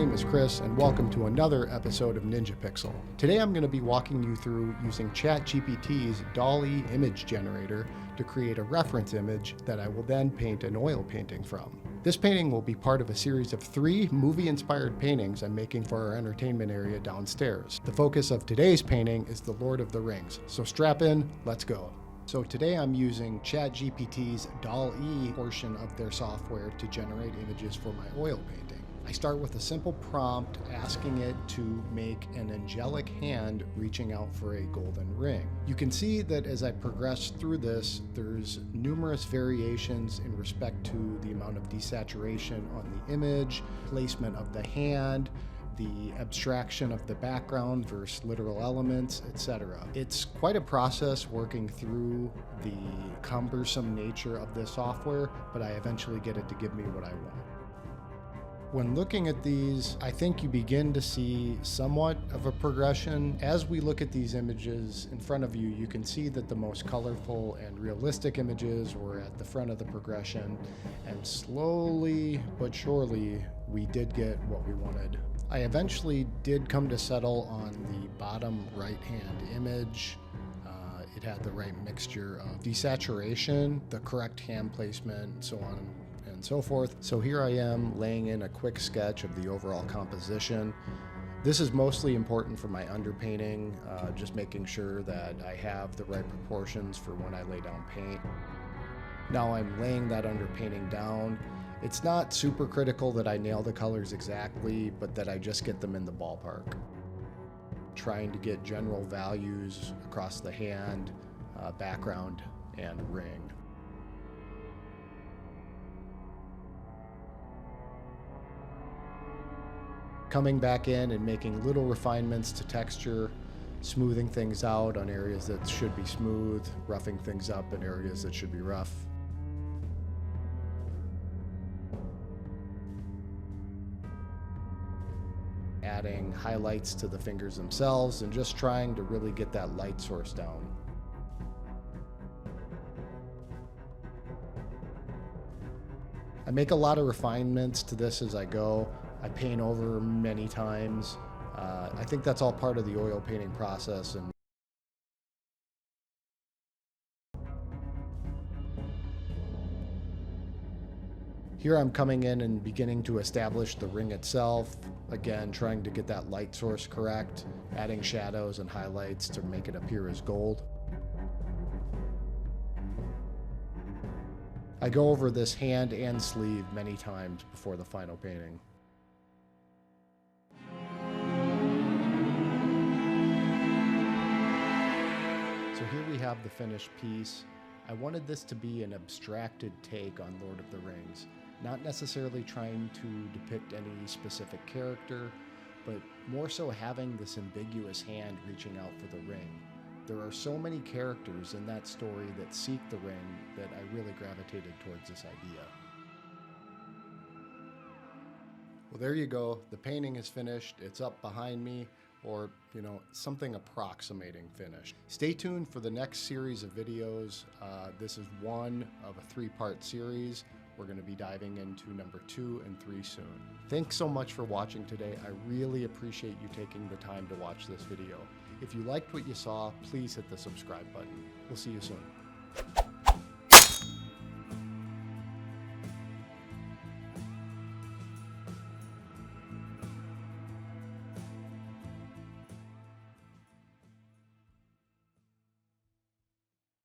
name is Chris, and welcome to another episode of Ninja Pixel. Today I'm going to be walking you through using ChatGPT's DALL image generator to create a reference image that I will then paint an oil painting from. This painting will be part of a series of 3 movie-inspired paintings I'm making for our entertainment area downstairs. The focus of today's painting is the Lord of the Rings, so strap in, let's go. So today I'm using ChatGPT's DALL portion of their software to generate images for my oil painting. I start with a simple prompt asking it to make an angelic hand reaching out for a golden ring. You can see that as I progress through this, there's numerous variations in respect to the amount of desaturation on the image, placement of the hand, the abstraction of the background versus literal elements, etc. It's quite a process working through the cumbersome nature of this software, but I eventually get it to give me what I want. When looking at these, I think you begin to see somewhat of a progression. As we look at these images in front of you, you can see that the most colorful and realistic images were at the front of the progression, and slowly but surely, we did get what we wanted. I eventually did come to settle on the bottom right-hand image. It had the right mixture of desaturation, the correct hand placement, and so on and so forth. So here I am laying in a quick sketch of the overall composition. This is mostly important for my underpainting, just making sure that I have the right proportions for when I lay down paint. Now I'm laying that underpainting down. It's not super critical that I nail the colors exactly, but that I just get them in the ballpark. Trying to get general values across the hand, background, and ring. Coming back in and making little refinements to texture, smoothing things out on areas that should be smooth, roughing things up in areas that should be rough. Adding highlights to the fingers themselves and just trying to really get that light source down. I make a lot of refinements to this as I go. I paint over many times. I think that's all part of the oil painting process. And here I'm coming in and beginning to establish the ring itself. Again, trying to get that light source correct, adding shadows and highlights to make it appear as gold. I go over this hand and sleeve many times before the final painting. So here we have the finished piece. I wanted this to be an abstracted take on Lord of the Rings, not necessarily trying to depict any specific character, but more so having this ambiguous hand reaching out for the ring. There are so many characters in that story that seek the ring that I really gravitated towards this idea. Well, there you go. The painting is finished. It's up behind me, or, something approximating finished. Stay tuned for the next series of videos. This is one of a 3-part series. We're going to be diving into number 2 and 3 soon. Thanks so much for watching today. I really appreciate you taking the time to watch this video. If you liked what you saw, please hit the subscribe button. We'll see you soon.